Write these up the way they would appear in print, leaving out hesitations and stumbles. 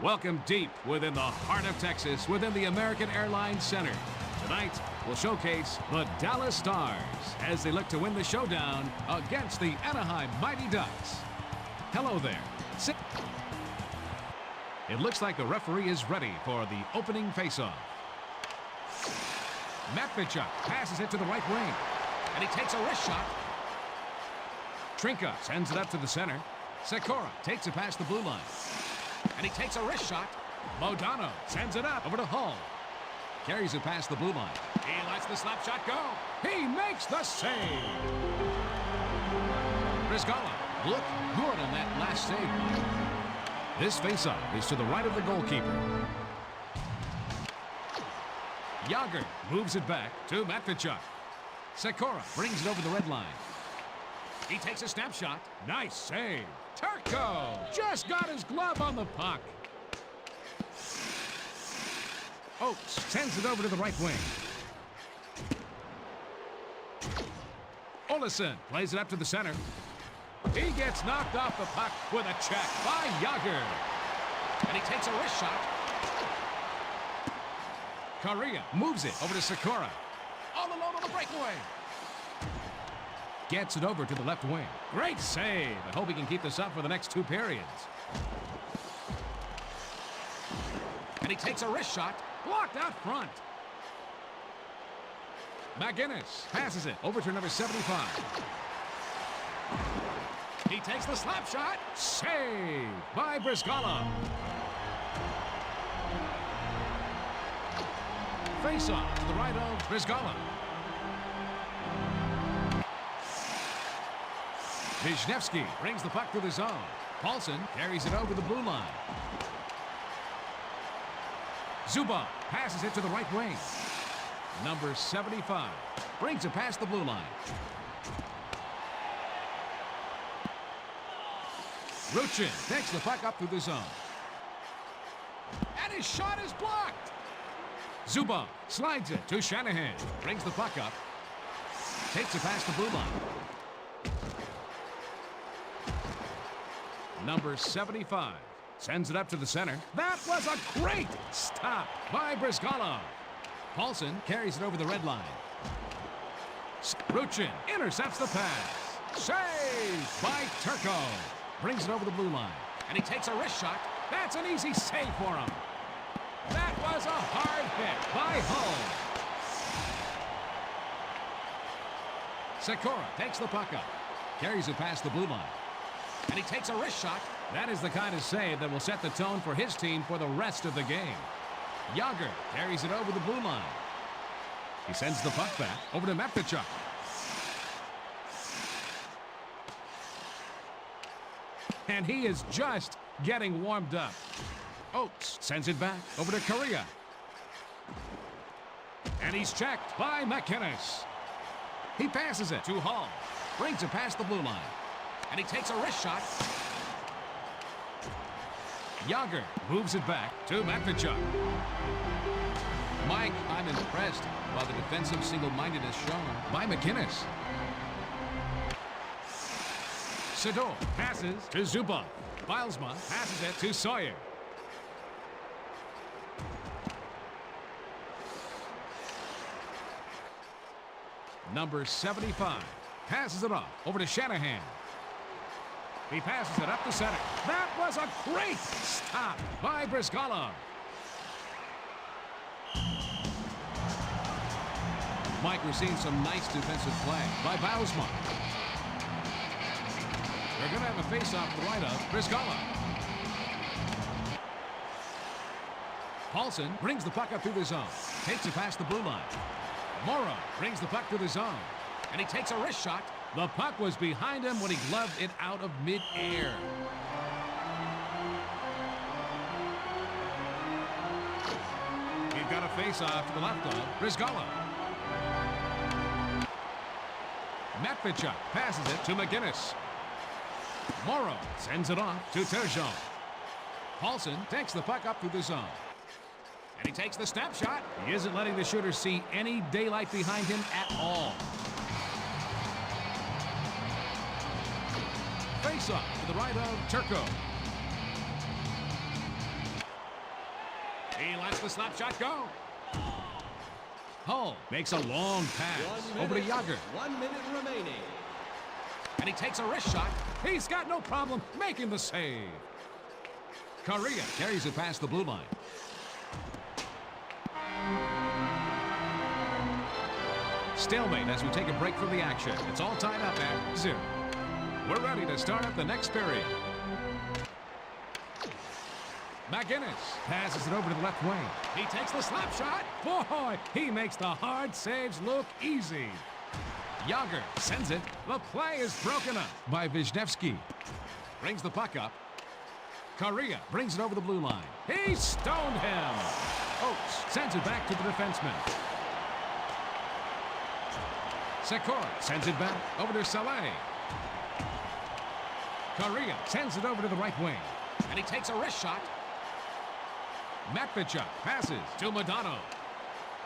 Welcome deep within the heart of Texas, within the American Airlines Center. Tonight, we'll showcase the Dallas Stars as they look to win the showdown against the Anaheim Mighty Ducks. Hello there. It looks like the referee is ready for the opening faceoff. Matvichuk passes it to the right wing, and he takes a wrist shot. Trinka sends it up to the center. Sikora takes it past the blue line, and he takes a wrist shot. Modano sends it up over to Hull. Carries it past the blue line. He lets the slap shot go. He makes the save. Brizgala looked good on that last save. This faceoff is to the right of the goalkeeper. Yager moves it back to Matvichuk. Sikora brings it over the red line. He takes a snapshot. Nice save. Turco just got his glove on the puck. Oates sends it over to the right wing. Olesen plays it up to the center. He gets knocked off the puck with a check by Yager. And he takes a wrist shot. Correa moves it over to Sikora. All alone on the breakaway. Gets it over to the left wing. Great save. I hope he can keep this up for the next 2 periods. And he takes a wrist shot. Blocked out front. McGinnis passes it over to number 75. He takes the slap shot. Save by Brizgala. Face off to the right of Brizgala. Wisniewski brings the puck through the zone. Paulson carries it over the blue line. Zubov passes it to the right wing. Number 75 brings it past the blue line. Ruchin takes the puck up through the zone. And his shot is blocked. Zubov slides it to Shanahan. Brings the puck up. Takes it past the blue line. Number 75 sends it up to the center. That was a great stop by Brizgala. Paulson carries it over the red line. Ruchin intercepts the pass. Saved by Turco. Brings it over the blue line. And he takes a wrist shot. That's an easy save for him. That was a hard hit by Hull. Sikora takes the puck up. Carries it past the blue line. And he takes a wrist shot. That is the kind of save that will set the tone for his team for the rest of the game. Yager carries it over the blue line. He sends the puck back over to Matvichuk. And he is just getting warmed up. Oates sends it back over to Correa. And he's checked by McInnes. He passes it to Hull. Brings it past the blue line. And he takes a wrist shot. Yager moves it back to Matvichuk. Mike, I'm impressed by the defensive single-mindedness shown by McInnes. Sador passes to Zubov. Bilesma passes it to Sawyer. Number 75 passes it off over to Shanahan. He passes it up the center. That was a great stop by Brizgala. Mike, we're seeing some nice defensive play by Bilesma. They're going to have a face-off to the right of Brizgala. Paulson brings the puck up through the zone. Takes it past the blue line. Morrow brings the puck to the zone. And he takes a wrist shot. The puck was behind him when he gloved it out of mid-air. He's got a face-off to the left of Brizgala. Matvichuk passes it to McGinnis. Morrow sends it off to Turgeon. Paulson takes the puck up through the zone. And he takes the snapshot. He isn't letting the shooter see any daylight behind him at all. Face-off to the right of Turco. lets the slap shot go. Hull makes a long pass over to Yager. 1 minute remaining. And he takes a wrist shot. He's got no problem making the save. Correa carries it past the blue line. Stalemate as we take a break from the action. It's all tied up at 0. We're ready to start up the next period. McGinnis passes it over to the left wing. He takes the slap shot. Boy, he makes the hard saves look easy. Yager sends it. The play is broken up by Wisniewski. Brings the puck up. Correa brings it over the blue line. He stoned him. Oates sends it back to the defenseman. Sikora sends it back over to Saleh. Correa sends it over to the right wing. And he takes a wrist shot. Matvichuk passes to Modano.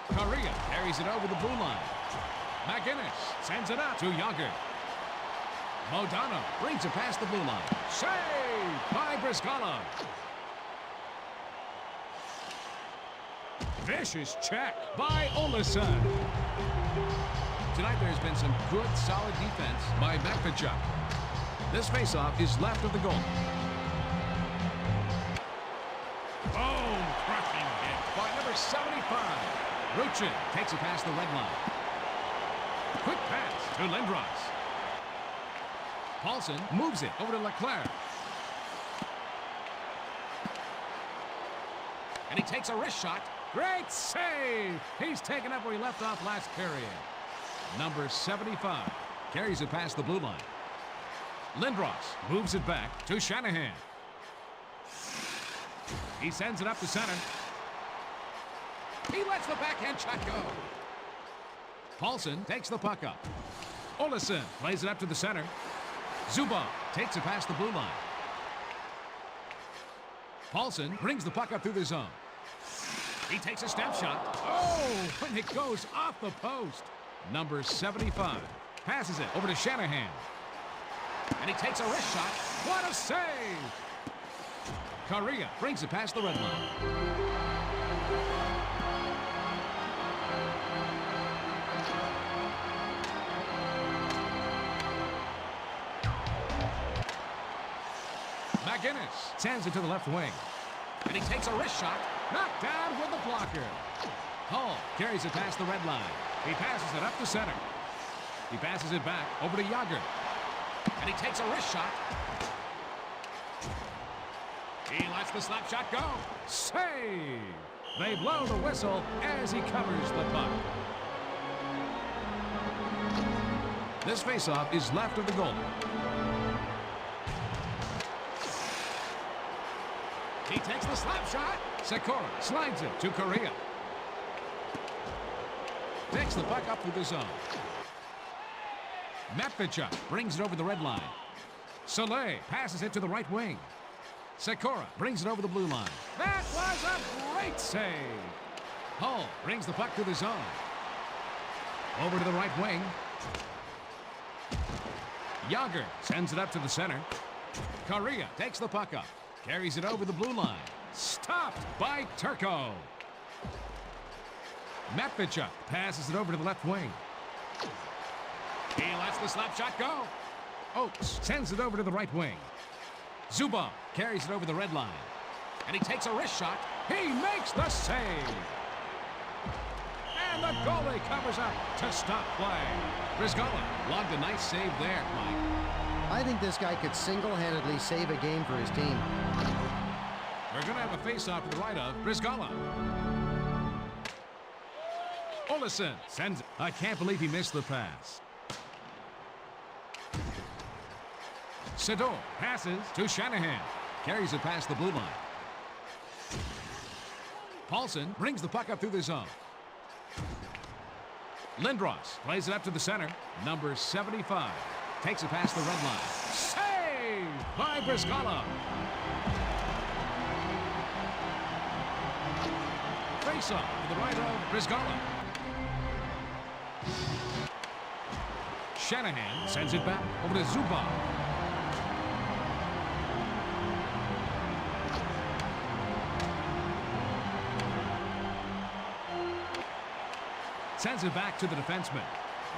Correa carries it over the blue line. McGinnis sends it out to Yager. Modano brings it past the blue line. Saved by Brizgala. Vicious check by Olesen. Tonight there's been some good, solid defense by Matvichuk. This faceoff is left of the goal. Bone-crushing hit by number 75. Ruchin takes it past the red line. Quick pass to Lindros. Paulson moves it over to Leclerc. And he takes a wrist shot. Great save! He's taken up where he left off last period. Number 75 carries it past the blue line. Lindros moves it back to Shanahan. He sends it up the center. He lets the backhand shot go. Paulson takes the puck up. Olesen plays it up to the center. Zubov takes it past the blue line. Paulson brings the puck up through the zone. He takes a step shot. Oh, and it goes off the post. Number 75 passes it over to Shanahan. And he takes a wrist shot. What a save! Correa brings it past the red line. McGinnis sends it to the left wing. And he takes a wrist shot. Knocked down with the blocker. Hull carries it past the red line. He passes it up the center. He passes it back over to Yager. And he takes a wrist shot. He lets the slap shot go. Save! They blow the whistle as he covers the puck. This faceoff is left of the goal. He takes the slap shot. Sikora slides it to Correa. Takes the puck up through the zone. Matvichuk brings it over the red line. Saleh passes it to the right wing. Sikora brings it over the blue line. That was a great save. Hull brings the puck to the zone. Over to the right wing. Yager sends it up to the center. Correa takes the puck up. Carries it over the blue line. Stopped by Turco. Matvichuk passes it over to the left wing. He lets the slap shot go. Oates sends it over to the right wing. Zubov carries it over the red line. And he takes a wrist shot. He makes the save. And the goalie covers up to stop play. Brizgala logged a nice save there, Mike. I think this guy could single-handedly save a game for his team. We're going to have a face-off to the right of Brizgala. Olesen sends it. I can't believe he missed the pass. Sedor passes to Shanahan. Carries it past the blue line. Paulson brings the puck up through the zone. Lindros plays it up to the center. Number 75 takes it past the red line. Saved by Brizgala. Face-off to the right of Brizgala. Shanahan sends it back over to Zubov. Sends it back to the defenseman.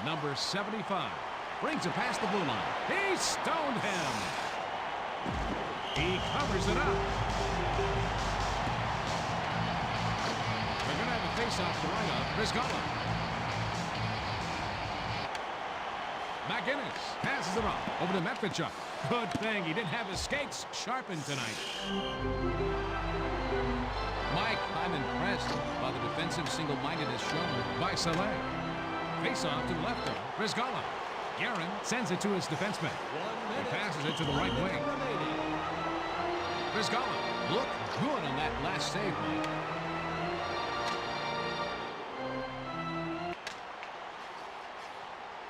Number 75. Brings it past the blue line. He stoned him. He covers it up. They're going to have a face-off to right of Brizgala. McGinnis passes it off over to Medvedchuk. Good thing he didn't have his skates sharpened tonight. Mike, I'm impressed by the defensive single-mindedness shown by Saleh. Face-off to the left of Brizgala. Guerin sends it to his defenseman. He passes it to the right wing. Brizgala looked good on that last save, Mike.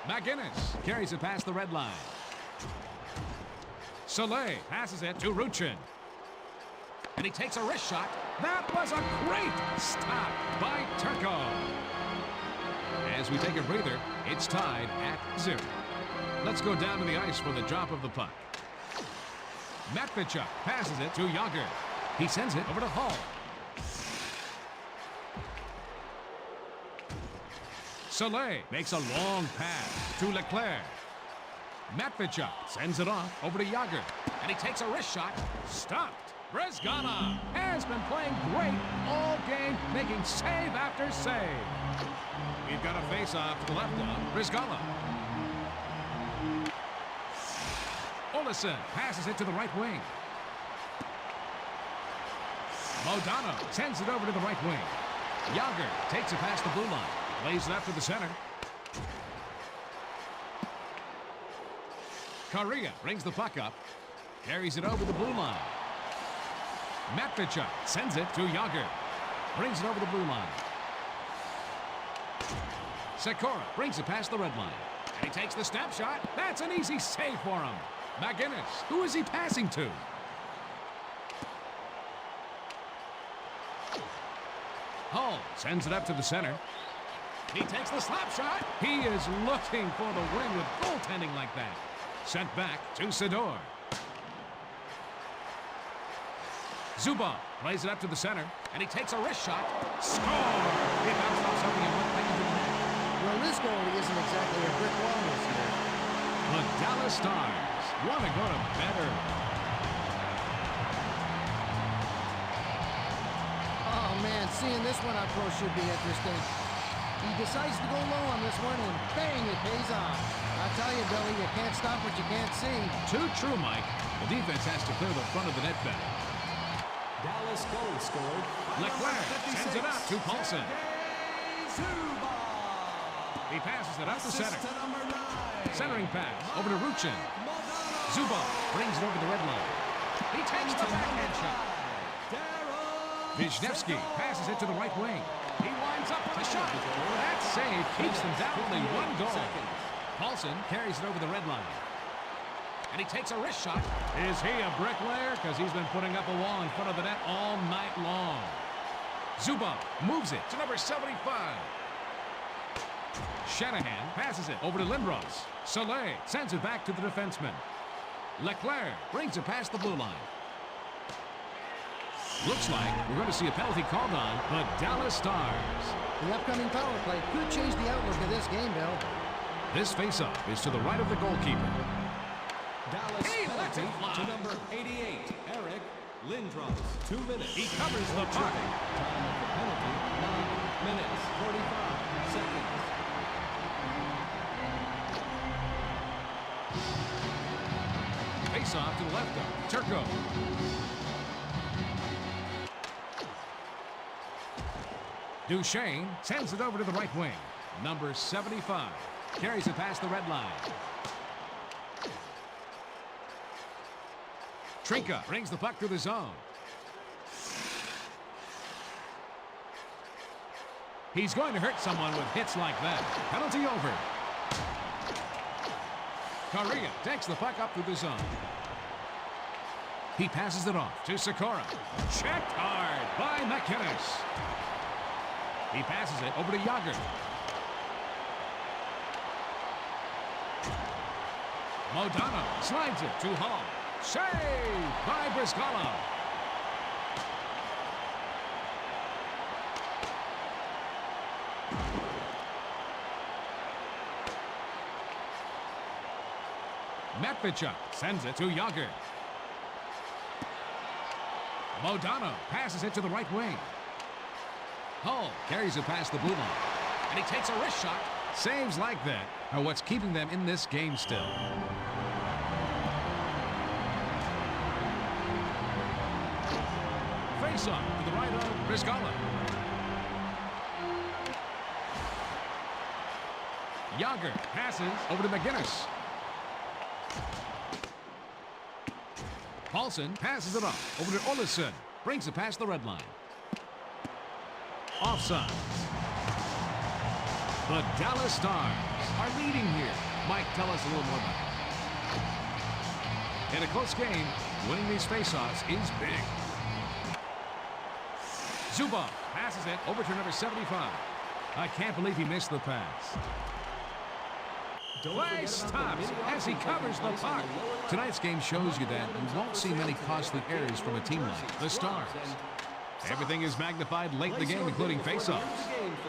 McGinnis carries it past the red line. Saleh passes it to Ruchin. And he takes a wrist shot. That was a great stop by Turco. As we take a breather, it's tied at 0. Let's go down to the ice for the drop of the puck. Medvedchuk passes it to Yager. He sends it over to Hall. Saleh makes a long pass to Leclerc. Medvedchuk sends it off over to Yager. And he takes a wrist shot. Stopped. Brizgala has been playing great all game, making save after save. We've got a face-off to the left of Brizgala. Olesen passes it to the right wing. Modano sends it over to the right wing. Yager takes it past the blue line. Lays it up to the center. Correa brings the puck up. Carries it over the blue line. Medvedchuk sends it to Yager. Brings it over the blue line. Sikora brings it past the red line. And he takes the snapshot. That's an easy save for him. McGinnis, who is he passing to? Hull sends it up to the center. He takes the slap shot. He is looking for the win with goaltending like that. Sent back to Sidor. Zubov plays it up to the center, and he takes a wrist shot. Score! He bounced off something and went back into the net. Well, this goalie isn't exactly a brick wall this year. The Dallas Stars want to go to better. Oh, man, seeing this one up close should be interesting. He decides to go low on this one, and bang, it pays off. I tell you, Billy, you can't stop what you can't see. Too true, Mike. The defense has to clear the front of the net better. Dallas goal scored. Leclerc sends it out to Paulson. He passes it up the center. Centering pass over to Ruchin. Zubov brings it over the red line. He takes the backhand shot. Wisniewski passes it to the right wing. He winds up with a shot. That save keeps them down only one goal. Paulson carries it over the red line. And he takes a wrist shot. Is he a bricklayer? Because he's been putting up a wall in front of the net all night long. Zubov moves it to number 75. Shanahan passes it over to Lindros. Saleh sends it back to the defenseman. Leclerc brings it past the blue line. Looks like we're going to see a penalty called on the Dallas Stars. The upcoming power play could change the outlook of this game, Bill. This faceoff is to the right of the goalkeeper. Dallas He lets it fly. to number 88, Eric Lindros. 2 minutes. He covers the puck. Time of the penalty, 9 minutes, 45 seconds. Face-off to the left of Turco. Duchesne sends it over to the right wing. Number 75 carries it past the red line. Trinka brings the puck to the zone. He's going to hurt someone with hits like that. Penalty over. Correa takes the puck up through the zone. He passes it off to Sikora. Checked hard by McGinnis. He passes it over to Yager. Modano slides it to Hall. Saved by Brizgala. Matvichuk sends it to Yager. Modano passes it to the right wing. Hull carries it past the blue line. And he takes a wrist shot. Saves like that are what's keeping them in this game still. Face-off to the right of Briscala. Yager passes over to McGinnis. Paulson passes it off over to Olesen. Brings it past the red line. Offside. The Dallas Stars are leading here. Mike, tell us a little more about it. In a close game, winning these faceoffs is big. Zubov passes it over to number 75. I can't believe he missed the pass. Play stops as he covers the puck. Tonight's game shows you that you won't see many costly errors from a team like the Stars. Everything is magnified late in the game, including faceoffs.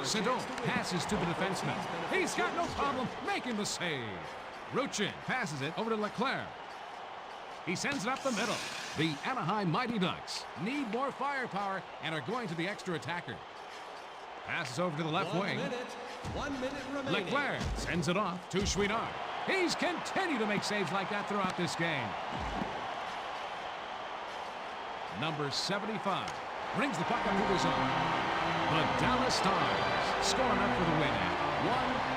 Sedon passes to the defenseman. He's got no problem making the save. Ruchin passes it over to Leclerc. He sends it up the middle. The Anaheim Mighty Ducks need more firepower and are going to the extra attacker. Passes over to the left wing. 1 minute remaining. Leclerc sends it off to Chouinard. He's continued to make saves like that throughout this game. Number 75 brings the puck up to the zone. The Dallas Stars scoring up for the win at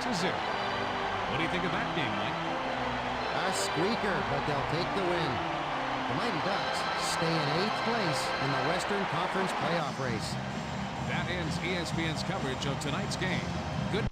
1-0. What do you think of that game, Mike? A squeaker, but they'll take the win. The Mighty Ducks stay in 8th place in the Western Conference playoff race. That ends ESPN's coverage of tonight's game. Good.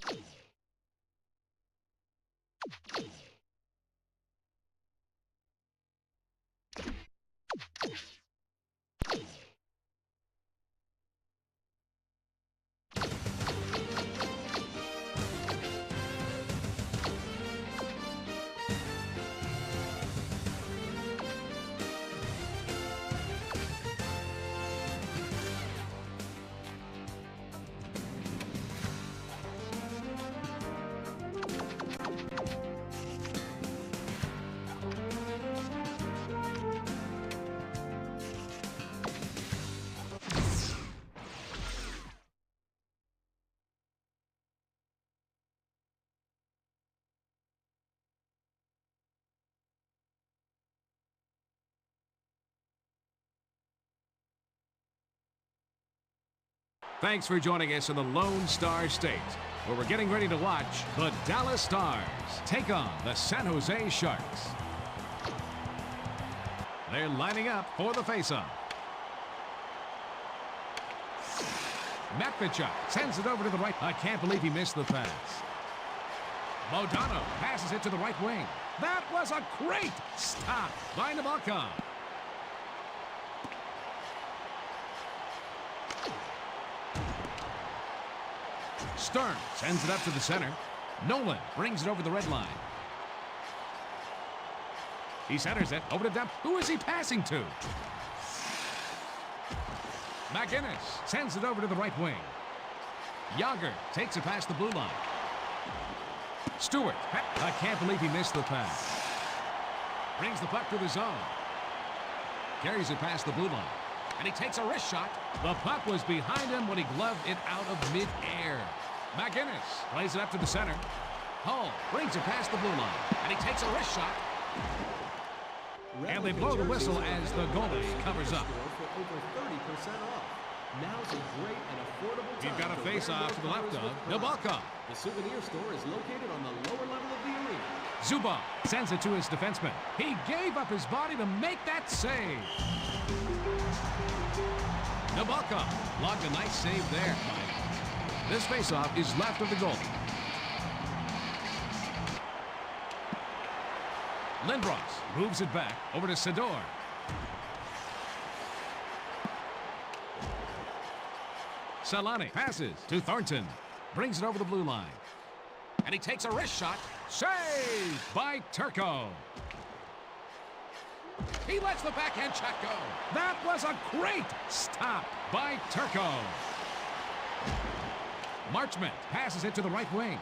Thanks for joining us in the Lone Star State, where we're getting ready to watch the Dallas Stars take on the San Jose Sharks. They're lining up for the faceoff. Matvichuk sends it over to the right. I can't believe he missed the pass. Modano passes it to the right wing. That was a great stop by Nabokov. Stern sends it up to the center. Nolan brings it over the red line. He centers it over to Demp. Who is he passing to? McGinnis sends it over to the right wing. Yager takes it past the blue line. Stewart, I can't believe he missed the pass. Brings the puck to the zone. Carries it past the blue line. And he takes a wrist shot. The puck was behind him when he gloved it out of midair. McGinnis plays it up to the center. Hull brings it past the blue line. And he takes a wrist shot. And they blow the whistle as the goalie covers up. Now's a great and affordable time. We've got a face-off to the left of Nabokov. The souvenir store is located on the lower level of the arena. Zubov sends it to his defenseman. He gave up his body to make that save. Nabokov logged a nice save there. This face-off is left of the goal. Lindros moves it back over to Sador. Salani passes to Thornton. Brings it over the blue line. And he takes a wrist shot. Saved by Turco. He lets the backhand shot go. That was a great stop by Turco. Marchment passes it to the right wing.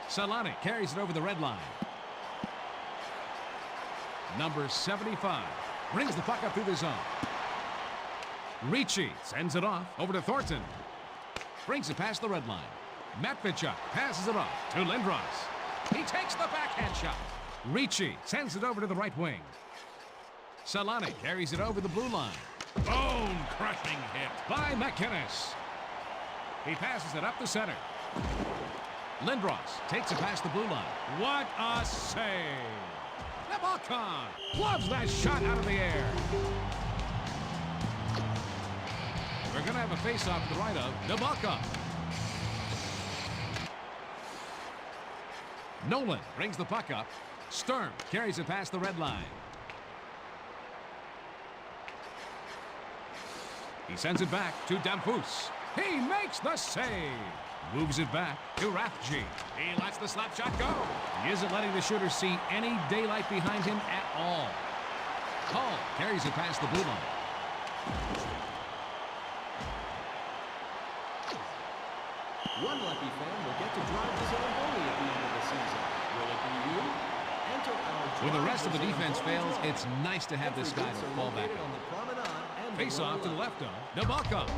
Salani carries it over the red line. Number 75 brings the puck up through the zone. Ricci sends it off over to Thornton. Brings it past the red line. Matvichuk passes it off to Lindros. He takes the backhand shot. Ricci sends it over to the right wing. Solani carries it over the blue line. Bone-crushing hit by McInnes. He passes it up the center. Lindros takes it past the blue line. What a save! Nabokov loves that shot out of the air. We're going to have a face-off to the right of Nabokov. Nolan brings the puck up. Sturm carries it past the red line. He sends it back to Damphus. He makes the save. Moves it back to Rathje. He lets the slap shot go. He isn't letting the shooter see any daylight behind him at all. Hall carries it past the blue line. One lucky fan will get to drive the zone only at the end of the season. Will it be you? Enter our When the rest of the defense fails, it's nice to have this guy to fall back on. on the promenade and Face the off to the lower left of Nabokov.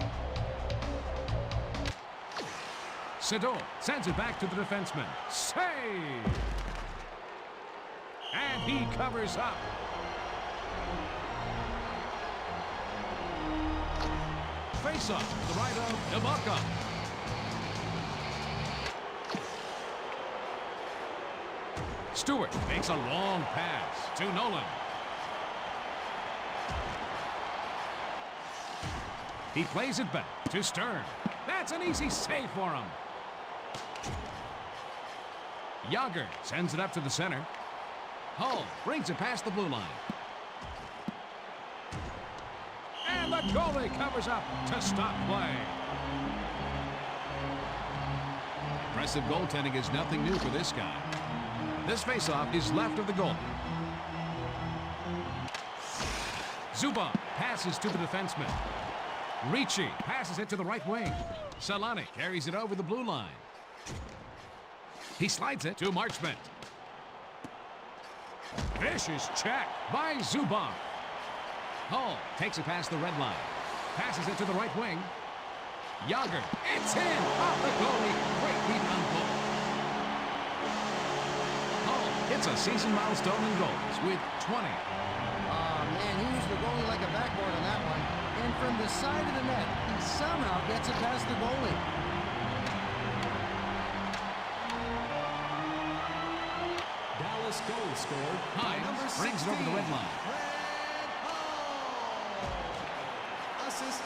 Sedol sends it back to the defenseman. Save! And he covers up. Face off to the right of Nabokov. Stewart makes a long pass to Nolan. He plays it back to Stern. That's an easy save for him. Yager sends it up to the center. Hull brings it past the blue line. And the goalie covers up to stop play. Impressive goaltending is nothing new for this guy. This faceoff is left of the goal. Zubov passes to the defenseman. Ricci passes it to the right wing. Solani carries it over the blue line. He slides it to Marchment. Vicious check by Zubov. Hull takes it past the red line. Passes it to the right wing. Yager, it's in! Off the goalie. Great lead on goal. Hull hits a season milestone in goals with 20. Oh, man, he used the goalie like a backboard on that one. And from the side of the net, he somehow gets it past the goalie. Dallas goal scored. Hines brings it over the red line.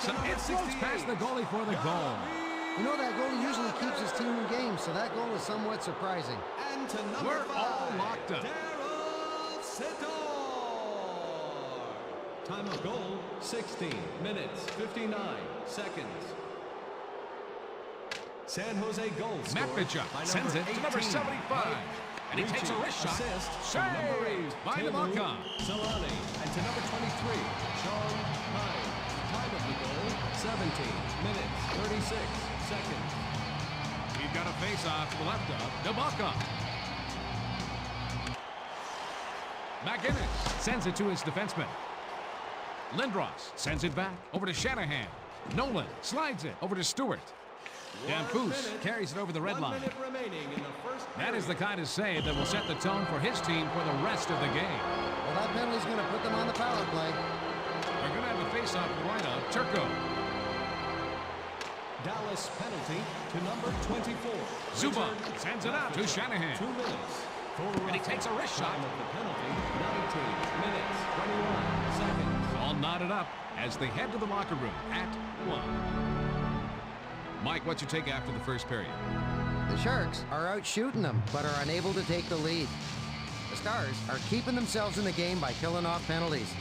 So it floats past the goalie for the goal. You know, that goalie usually keeps his team in games, so that goal is somewhat surprising. And to number We're 5, all locked up. Daryl Sitar. Time of goal, 16 minutes, 59 seconds. San Jose goal scored Matvichuk by sends it to number 18, 75. And he takes a wrist shot. Assist to number 8, Saved by Teemu Nabokov. Solani. And to number 23, Sean Hines. Time of the goal, 17 minutes, 36 seconds. He's got a face-off to the left of Nabokov. McInnes sends it to his defenseman. Lindros sends it back over to Shanahan. Nolan slides it over to Stewart. Damphus carries it over the red 1 line. minute remaining in the first That is the period. kind of save that will set the tone for his team for the rest of the game. Well, that penalty's going to put them on the power play. We're going to have a face-off to the right of Turco. Dallas penalty to number 24. Zubov Richard sends it out to Matvichuk. Shanahan. 2 minutes. For And he takes a wrist shot. Time of the penalty, 19 minutes, 21 seconds. All knotted up as they head to the locker room at 1. Mike, what's your take after the first period? The Sharks are out shooting them, but are unable to take the lead. The Stars are keeping themselves in the game by killing off penalties.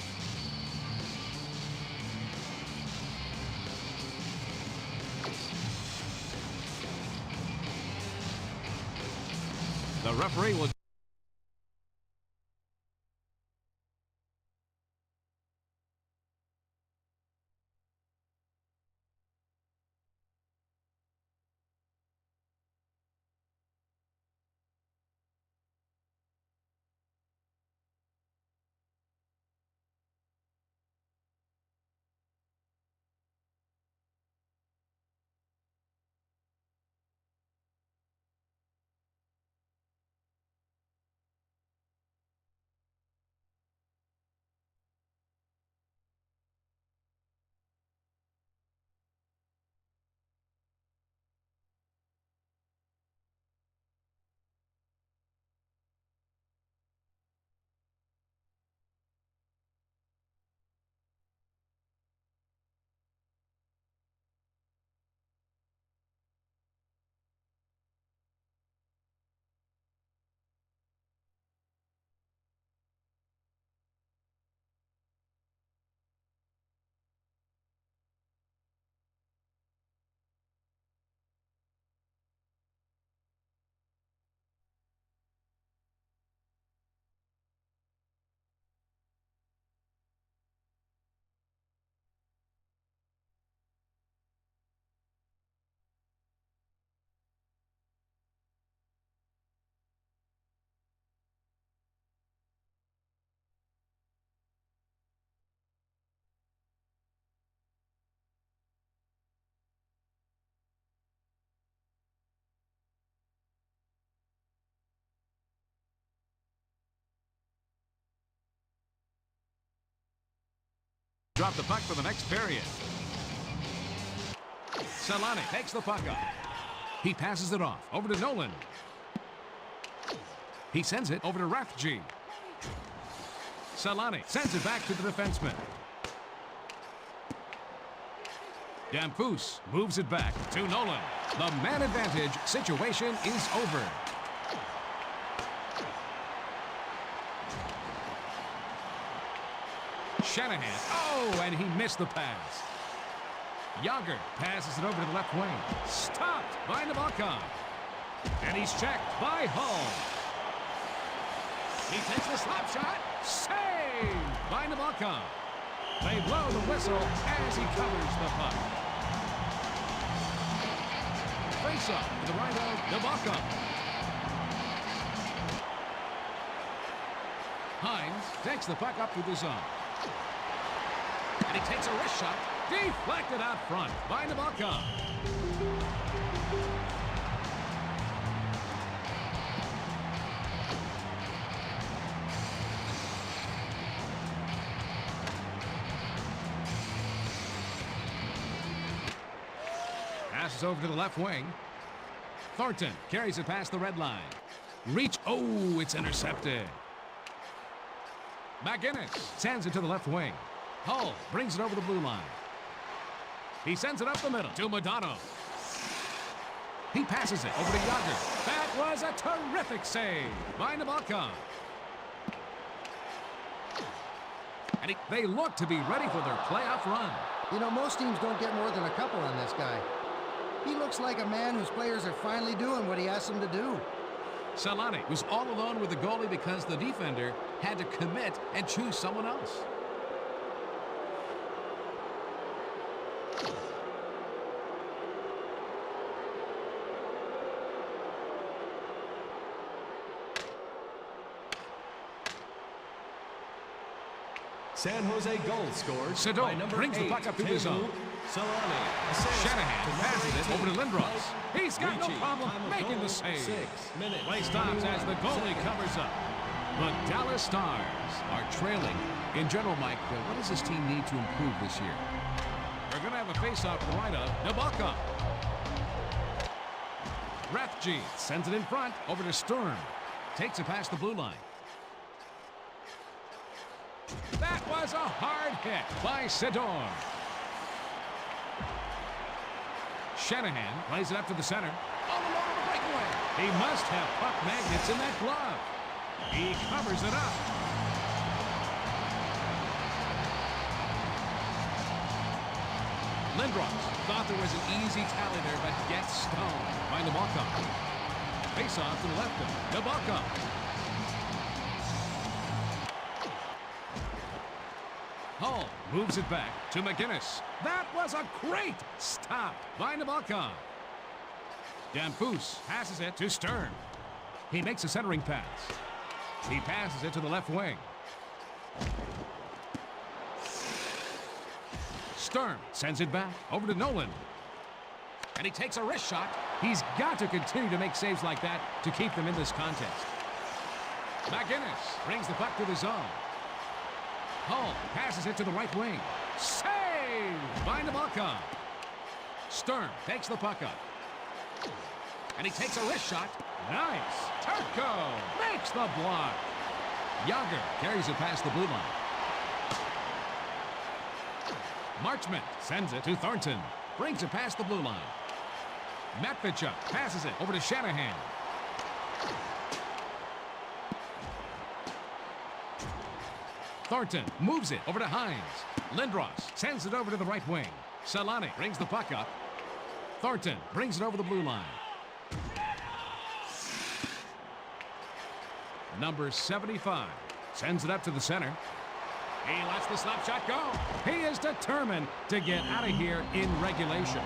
The referee will Drop the puck for the next period. Solani takes the puck up. He passes it off over to Nolan. He sends it over to Rathje. Solani sends it back to the defenseman. Damphousse moves it back to Nolan. The man advantage situation is over. Shanahan. Oh, and he missed the pass. Yager passes it over to the left wing. Stopped by Nabokov. And he's checked by Hull. He takes the slap shot. Saved by Nabokov. They blow the whistle as he covers the puck. Face-off to the right of Nabokov. Hines takes the puck up to the zone. And he takes a wrist shot. Deflected out front by Nabokov. Passes over to the left wing. Thornton carries it past the red line. Reach. Oh, it's intercepted. McGinnis sends it to the left wing. Hull brings it over the blue line. He sends it up the middle to Modano. He passes it over to Yager. That was a terrific save by Nabokov. And they look to be ready for their playoff run. You know, most teams don't get more than a couple on this guy. He looks like a man whose players are finally doing what he asked them to do. Solani was all alone with the goalie because the defender had to commit and choose someone else. San Jose goal scored by Sedon number brings 8, the puck up to the zone. Solani. Assist Shanahan to passes it over to number 18, Lindros. He's got no Ricci. problem Time of making goal, the save. 6 minutes. Play stops as the goalie seconds. covers up. The Dallas Stars are trailing. In general, Mike, what does this team need to improve this year? They're going to have a face-off to the right of Nabokov. Rathje sends it in front over to Sturm. Takes it past the blue line. That was a hard hit by Sedor. Shanahan plays it up to the center. All along the breakaway. He must have puck magnets in that glove. He covers it up. Lindros thought there was an easy tally there, but gets stoned by Nabokov. Face off to the left of Nabokov. Hull moves it back to McGinnis. That was a great stop by Nabokov. Damphousse passes it to Stern. He makes a centering pass. He passes it to the left wing. Stern sends it back over to Nolan. And he takes a wrist shot. He's got to continue to make saves like that to keep them in this contest. McGinnis brings the puck to the zone. Hull passes it to the right wing. Saved by Nabokov. Stern takes the puck up. And he takes a wrist shot. Nice. Turco makes the block. Yager carries it past the blue line. Marchment sends it to Thornton. Brings it past the blue line. Matvichuk passes it over to Shanahan. Thornton moves it over to Hines. Lindros sends it over to the right wing. Solani brings the puck up. Thornton brings it over the blue line. Number 75 sends it up to the center. He lets the slap shot go. He is determined to get out of here in regulation.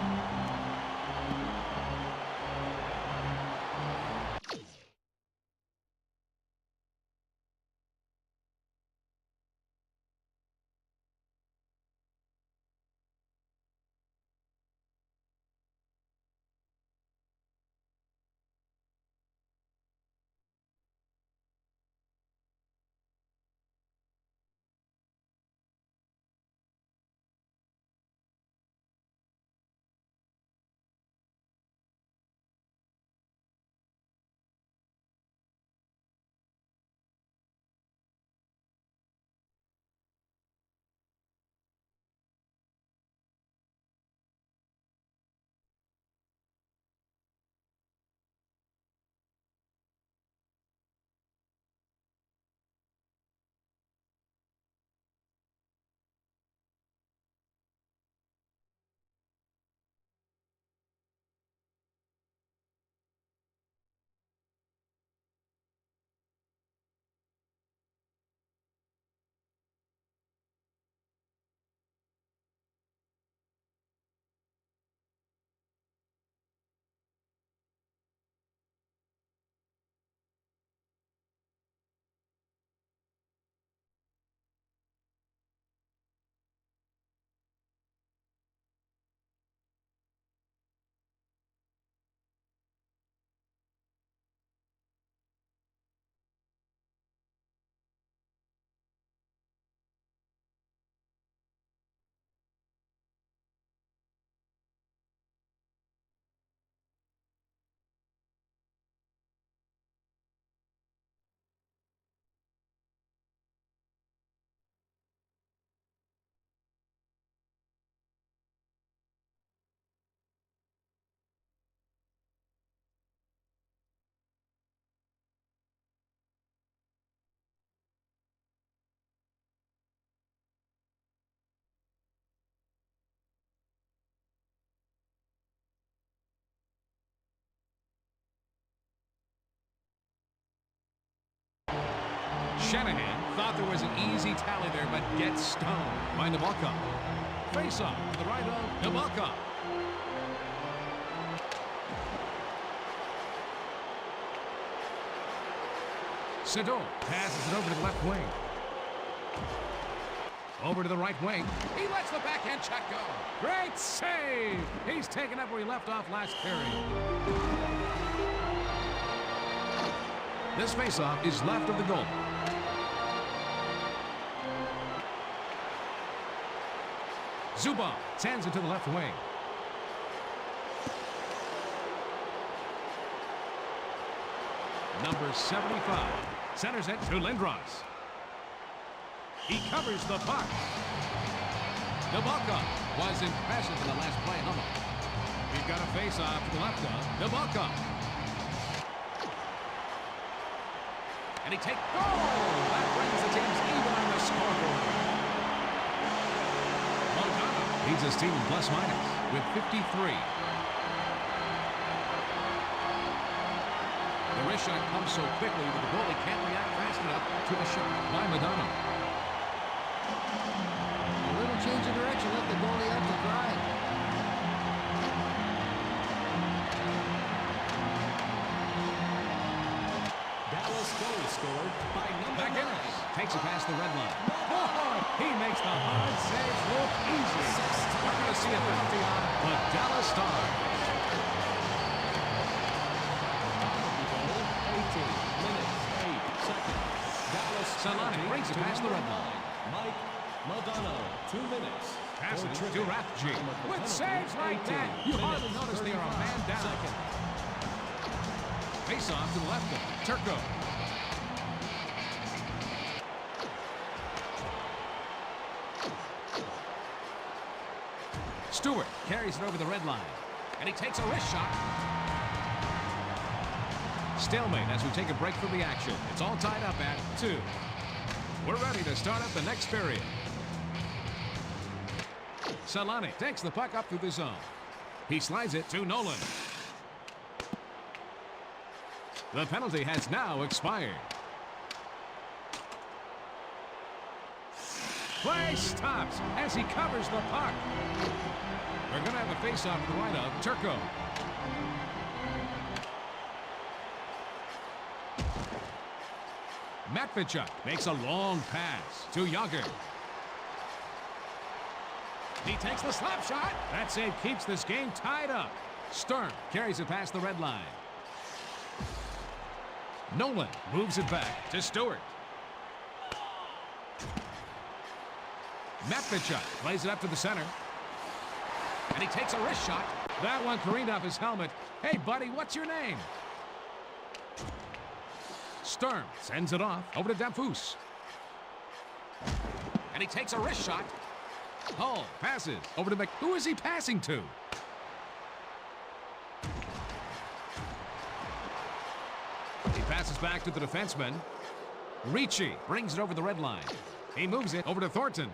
Shanahan thought there was an easy tally there, but gets stoned by Nabokov. Face-off to the right of Nabokov. Sador passes it over to the left wing. Over to the right wing. He lets the backhand check go. Great save! He's taken up where he left off last period. This faceoff is left of the goal. Zubov sends it to the left wing. Number 75 centers it to Lindros. He covers the puck. Nabokov was impressive in the last play. We've got a face-off to the left of Nabokov. And he takes goal! That brings the teams even on the scoreboard. Montano leads his team in plus-minus with 53. The wrist shot comes so quickly that the goalie can't react fast enough to the shot by Madonna. A little change of direction left the goalie out to dry. Dallas goal scored by number 9. Takes it past the red line. Oh, he makes the hard saves look easy. We're going to see a penalty on the Dallas Stars. 18 minutes, 8 seconds. Dallas Solani brings it past the red line. Mike Modano, 2 minutes. Passes For to Rathje. With saves like that, you hardly notice they are a man down. Face off to the left of Turco. Stewart carries it over the red line. And he takes a wrist shot. Stalemate as we take a break from the action. It's all tied up at 2. We're ready to start up the next period. Solani takes the puck up through the zone. He slides it to Nolan. The penalty has now expired. Play stops as he covers the puck. We're going to have a face-off to the right of Turco. Matvichuk makes a long pass to Yager. He takes the slap shot. That save keeps this game tied up. Stern carries it past the red line. Nolan moves it back to Stewart. Matvichuk plays it up to the center. And he takes a wrist shot. That one careened off his helmet. Hey, buddy, what's your name? Stern sends it off over to Damphus. And he takes a wrist shot. Hull passes over to Who is he passing to? He passes back to the defenseman. Ricci brings it over the red line. He moves it over to Thornton.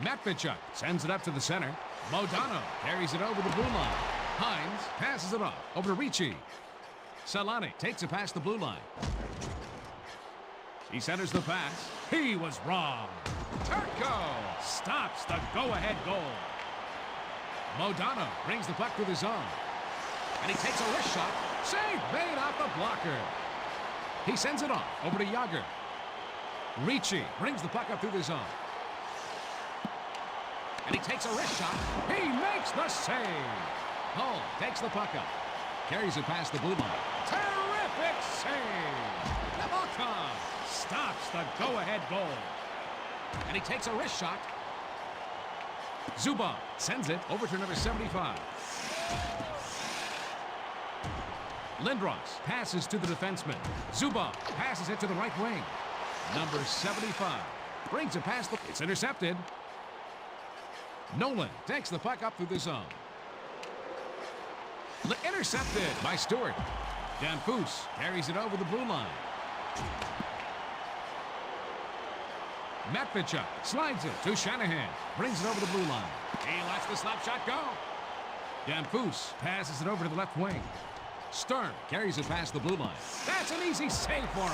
Matvichuk sends it up to the center. Modano carries it over the blue line. Hines passes it off over to Ricci. Solani takes it past the blue line. He centers the pass. He was wrong. Turco stops the go-ahead goal. Modano brings the puck to the zone. And he takes a wrist shot. Save made off the blocker. He sends it off over to Yager. Ricci brings the puck up through the zone. And he takes a wrist shot. He makes the save. Hull takes the puck up. Carries it past the blue line. Terrific save. Nabokov stops the go-ahead goal. And he takes a wrist shot. Zubov sends it over to number 75. Lindros passes to the defenseman. Zubov passes it to the right wing. Number 75 brings it past the... It's intercepted. Nolan takes the puck up through the zone. Intercepted by Stewart. Damphus carries it over the blue line. Matvichuk slides it to Shanahan. Brings it over the blue line. He lets the slap shot go. Damphus passes it over to the left wing. Stern carries it past the blue line. That's an easy save for him.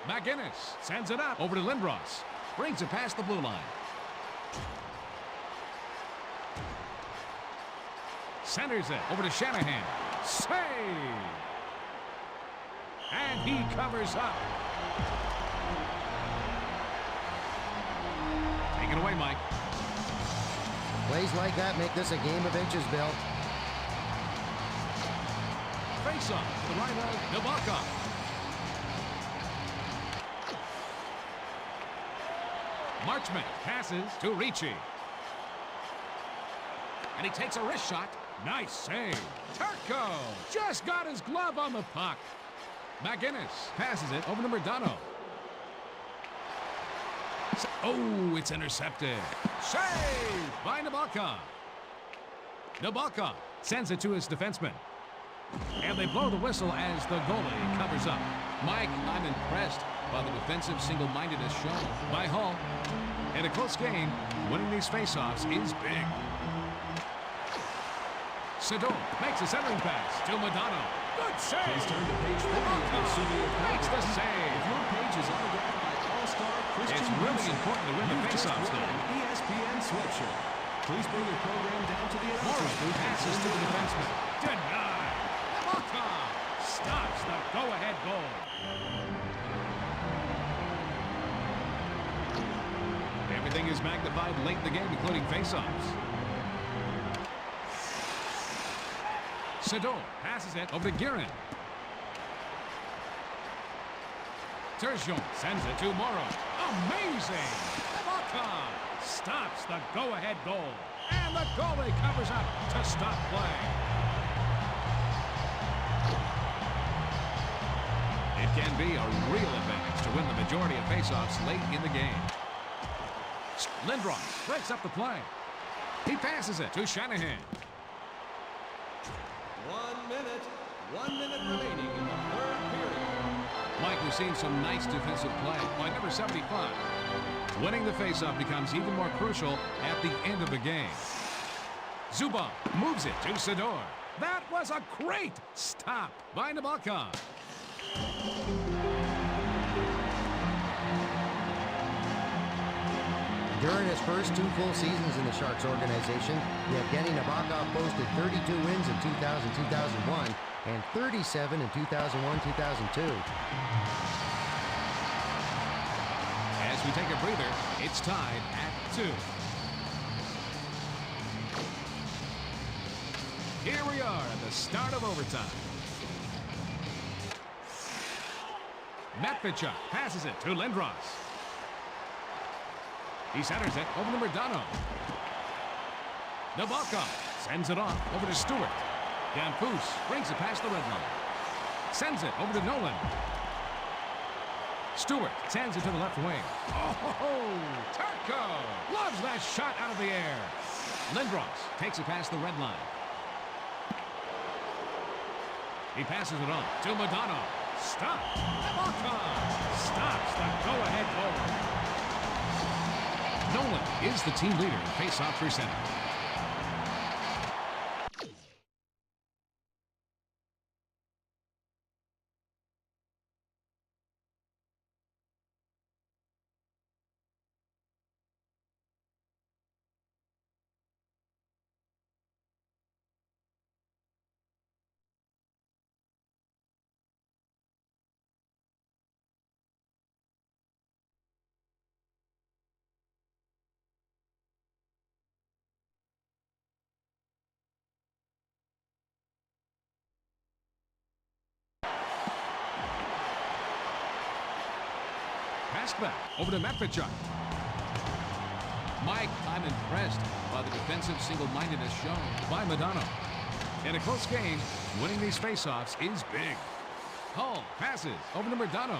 McGinnis sends it up over to Lindros. Brings it past the blue line. Centers it over to Shanahan. Save! And he covers up. Take it away, Mike. Plays like that make this a game of inches, Bill. Face-off to the right of Nabokov. Marchment passes to Ricci. And he takes a wrist shot. Nice save. Turco just got his glove on the puck. McGinnis passes it over to Murdano. Oh, it's intercepted. Save by Nabokov. Nabokov sends it to his defenseman. And they blow the whistle as the goalie covers up. Mike, I'm impressed by the defensive single-mindedness shown by Hull. In a close game, winning these faceoffs is big. Sedor makes a centering pass to Modano. Good save! Please turn to page 50 of the Studio Makes the If save. your page is autographed by All-Star Christian It's really Wilson, important to win the you've just faceoffs, won though. an ESPN sweatshirt. Please bring your program down to the announcer's Morris booth. passes to the defenseman. Denied. Nabokov stops the go-ahead goal. Everything is magnified late in the game, including faceoffs. Sedor passes it over to Guerin. Turgeon sends it to Morrow. Amazing! Nabokov stops the go-ahead goal. And the goalie covers up to stop play. It can be a real advantage to win the majority of faceoffs late in the game. Lindros breaks up the play. He passes it to Shanahan. 1 minute remaining in the third period. Mike, we've seen some nice defensive play by number 75. Winning the faceoff becomes even more crucial at the end of the game. Zubov moves it to Sedor. That was a great stop by Nabokov. During his first 2 full seasons in the Sharks organization, Yevgeny Nabokov posted 32 wins in 2000-2001 and 37 in 2001-2002. As we take a breather, it's tied at 2. Here we are at the start of overtime. Matvichuk passes it to Lindros. He centers it over to Murdano. Nabokov sends it off over to Stewart. Danfus brings it past the red line. Sends it over to Nolan. Stewart sends it to the left wing. Oh, Turco loves that shot out of the air. Lindros takes it past the red line. He passes it on to Modano. Stop. Nabokov stops the go-ahead goal. Nolan is the team leader in face-off percentage. Pass back over to Matvichuk. Mike, I'm impressed by the defensive single-mindedness shown by Modano. In a close game, winning these faceoffs is big. Hull passes over to Murdano.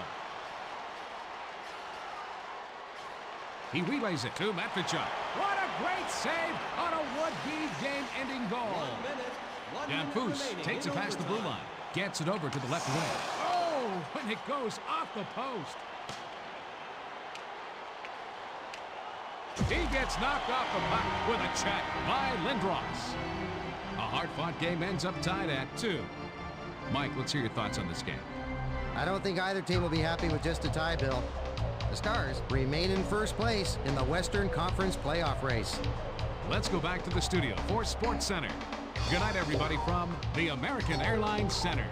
He relays it to Matvichuk. What a great save on a would-be game-ending goal. 1 minute. 1 minute Danfus remaining takes in it past the blue overtime. line. Gets it over to the left wing. Oh, when it goes off the post. He gets knocked off the puck with a check by Lindros. A hard-fought game ends up tied at 2. Mike, let's hear your thoughts on this game. I don't think either team will be happy with just a tie, Bill. The Stars remain in first place in the Western Conference playoff race. Let's go back to the studio for Sports Center. Good night, everybody, from the American Airlines Center.